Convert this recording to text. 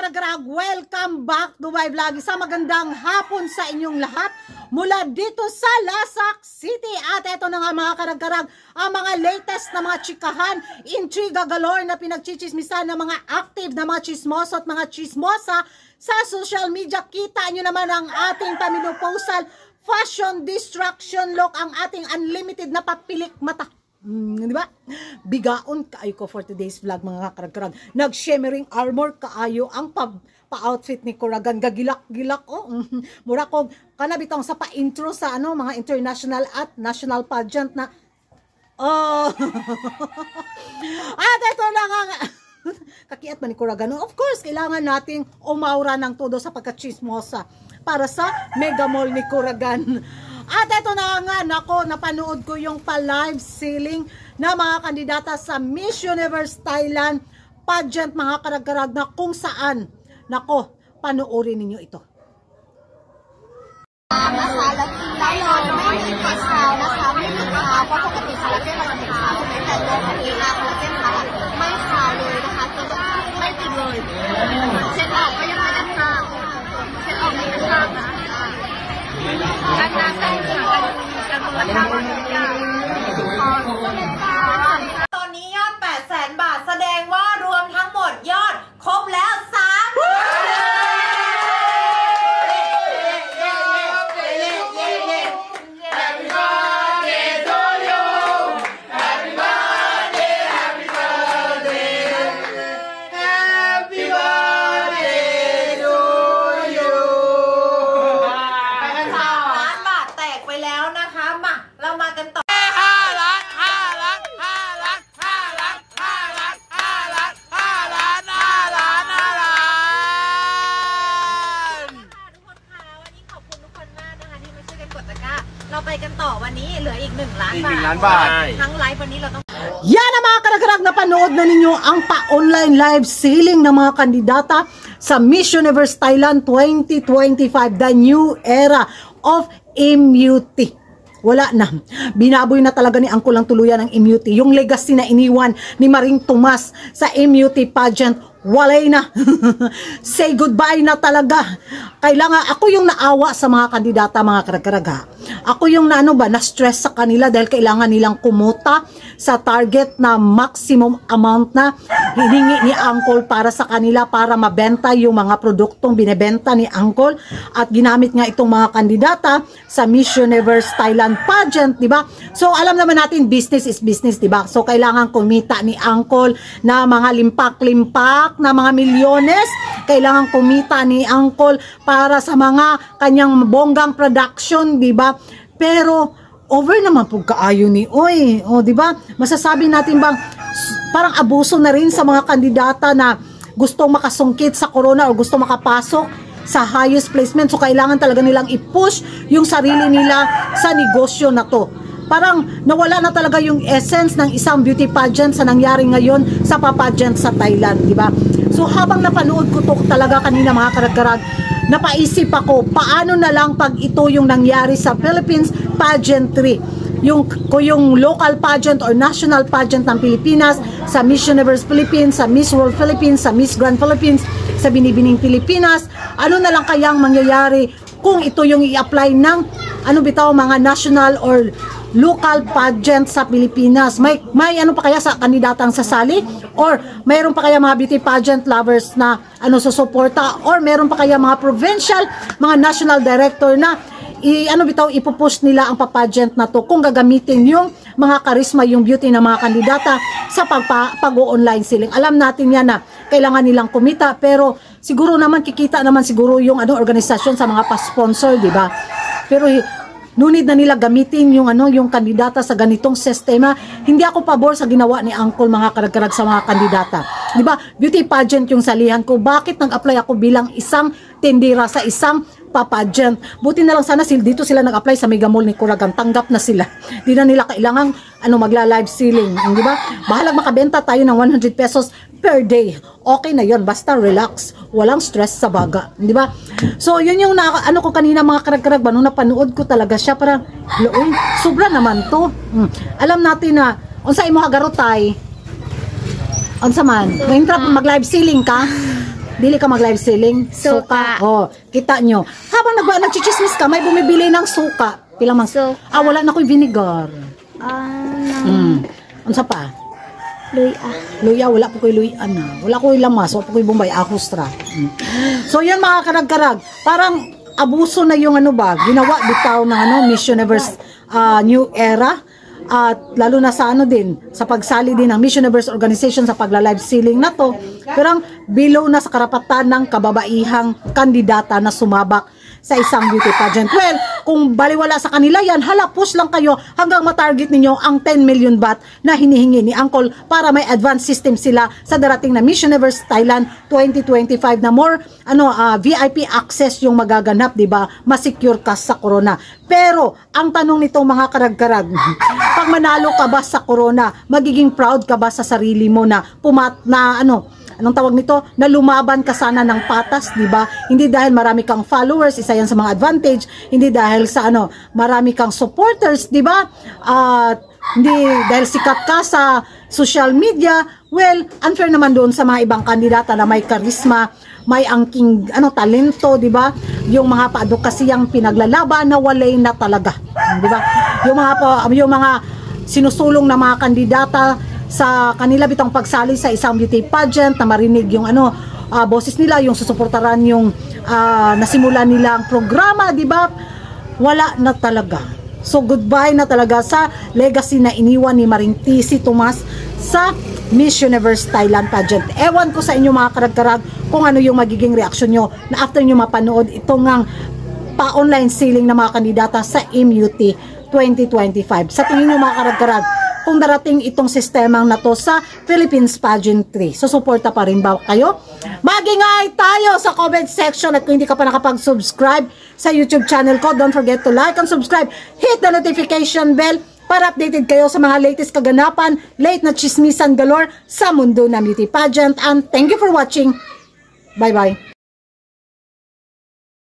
karagarag, welcome back to my vlog. Isang magandang hapon sa inyong lahat mula dito sa Lasak City. At eto na nga mga karagarag, ang mga latest na mga chikahan, intriga galore na pinagchichismisan ng mga active na mga chismoso at mga chismosa sa social media. Kita nyo naman ang ating paminoposal fashion distraction look, ang ating unlimited na papilik mata. Di ba? Bigaon kaayo ko for today's vlog mga karag-karag. Nag-shimmering armor kaayo ang pa-outfit ni Kuragan. Gagilak-gilak oh. Mura ko kanabitang sa pa-intro sa ano mga international at national pageant na oh. At ito na nga kakiat man ni Kuragan. Of course, kailangan nating umaura ng todo sa pagka-chismosa para sa Mega Mall ni Kuragan. At ito na nga, nako, napanood ko yung pa-live sealing na mga kandidata sa Miss Universe Thailand pageant mga karag-karag na kung saan, nako, panoorin ninyo ito.ตอนนี้ยอด 800,000 บาทแสดงว่ารวมทั้งหมดยอดครบแล้ว3เราไปกันต่อวันนี้เหลืออีก1 ล้านบาททั้งไลฟ์วันนี้เราต้องYan ang mga karag-karag na panood na ninyo ang pa-online live sealing ng mga kandidata sa Miss Universe Thailand 2025, the new era of immunity. Wala na. Binaboy na talaga ni Angkol ang tuluyan ng immunity. Yung legacy na iniwan ni Maring Tomas sa immunity pageant, walay na. Say goodbye na talaga. Kailangan, ako yung naawa sa mga kandidata, mga karag-karag. Ako yung na-stress sa kanila dahil kailangan nilang kumuta sa target na maximum amount na hiningi ni Angkol para sa kanila para mabenta yung mga produktong binebenta ni Angkol at ginamit nga itong mga kandidata sa Miss Universe Thailand pageant, di ba? So alam naman natin business is business, di ba? So kailangan kumita ni Angkol na mga limpak-limpak na mga milyones, kailangan kumita ni Angkol para sa mga kanyang bonggang production, di ba? Pero over naman po kaayo ni oy, o di ba? Masasabi natin bang parang abuso na rin sa mga kandidata na gustong makasungkit sa corona o gustong makapasok sa highest placement, so kailangan talaga nilang i-push yung sarili nila sa negosyo na to. Parang nawala na talaga yung essence ng isang beauty pageant sa nangyari ngayon sa pageant sa Thailand, di ba? So habang napanood ko to talaga kanina mga karag-karag, napaisip ako, paano na lang pag ito yung nangyari sa Philippines pageantry, yung local pageant or national pageant ng Pilipinas, sa Miss Universe Philippines, sa Miss World Philippines, sa Miss Grand Philippines, sa Binibining Pilipinas, ano na lang kayang mangyayari kung ito yung i-apply ng mga national or local pageant sa Pilipinas. May ano pa kaya sa kandidatang sasali? Or mayroon pa kaya mga beauty pageant lovers na susuporta? Or mayroon pa kaya mga provincial, mga national director na ipupush nila ang pageant na to kung gagamitin yung mga karisma, yung beauty ng mga kandidata sa pag-online selling. Alam natin yan na kailangan nilang kumita, pero siguro naman kikita naman siguro yung organisasyon sa mga pa-sponsor, di ba? Pero nunid na nila gamitin yung yung kandidata sa ganitong sistema. Hindi ako pabor sa ginawa ni Angkol mga karag-karag sa mga kandidata. 'Di ba? Beauty pageant yung salihan ko. Bakit nag-apply ako bilang isang tindera sa isang pageant? Buti na lang sana dito sila nag-apply sa Mega Mall ni Kuragan. Tanggap na sila. Di na nila kailangan magla-live selling, 'di ba? Bahalag makabenta tayo ng 100 pesos per day. Okay na 'yon, basta relax, walang stress sa baga, 'di ba? So, 'yun yung ko kanina mga karag-karag, nung napanood ko talaga siya, parang sobra naman 'to. Alam natin na unsa imo hagarotay? Unsa man? Mag-live selling ka? Dili ka mag-live selling? Suka. Oh, kita nyo. Habang nagchichismis ka, may bumibili ng suka. Pilang mang Suka. wala na ko'y vinegar. Unsa pa? Luya. Luya, wala po ko'y luya na. Wala ko'y lamas, wala po ko'y bombay, ahustra. So, yan mga karag-karag. Parang abuso na yung ginawa bitaw ng Miss Universe New Era. At lalo na sa din, sa pagsali din ng Miss Universe organization sa pagla-live selling na to, pero below na sa karapatan ng kababaihang kandidata na sumabak sa isang beauty pageant. Well, kung baliwala sa kanila yan, push lang kayo hanggang matarget ninyo ang 10 million baht na hinihingi ni Uncle para may advanced system sila sa darating na Miss Universe Thailand 2025 na more VIP access yung magaganap, di ba? Masecure ka sa corona. Pero ang tanong nitong mga karag-karag, pag manalo ka ba sa corona, magiging proud ka ba sa sarili mo na anong tawag nito, na lumaban ka sana ng patas, di ba? Hindi dahil marami kang followers, isa yan sa mga advantage, hindi dahil sa marami kang supporters, di ba? Hindi dahil sikat ka sa social media. Well, unfair naman doon sa mga ibang kandidata na may karisma, may angking talento, di ba? Yung mga paadukasiyang pinaglalaban na walay na talaga, di ba? Yung mga sinusulong na mga kandidata sa kanila bitang pagsali sa isang beauty pageant na marinig yung boses nila, yung susuportaran yung nasimulan nilang programa, di ba? Wala na talaga. So goodbye na talaga sa legacy na iniwan ni Maring TC Tomas sa Miss Universe Thailand pageant. Ewan ko sa inyo mga karag-karag kung ano yung magiging reaksyon nyo na after nyo mapanood itong pa-online selling na mga kandidata sa MUT 2025. Sa tingin nyo mga karag-karag, kung darating itong sistemang na to sa Philippines Pageantry, susuporta pa rin ba kayo? Mag-ingay tayo sa comment section at kung hindi ka pa nakapag-subscribe sa YouTube channel ko, don't forget to like and subscribe. Hit the notification bell para updated kayo sa mga latest kaganapan, late na chismisan galore sa mundo ng beauty pageant. And thank you for watching. Bye-bye.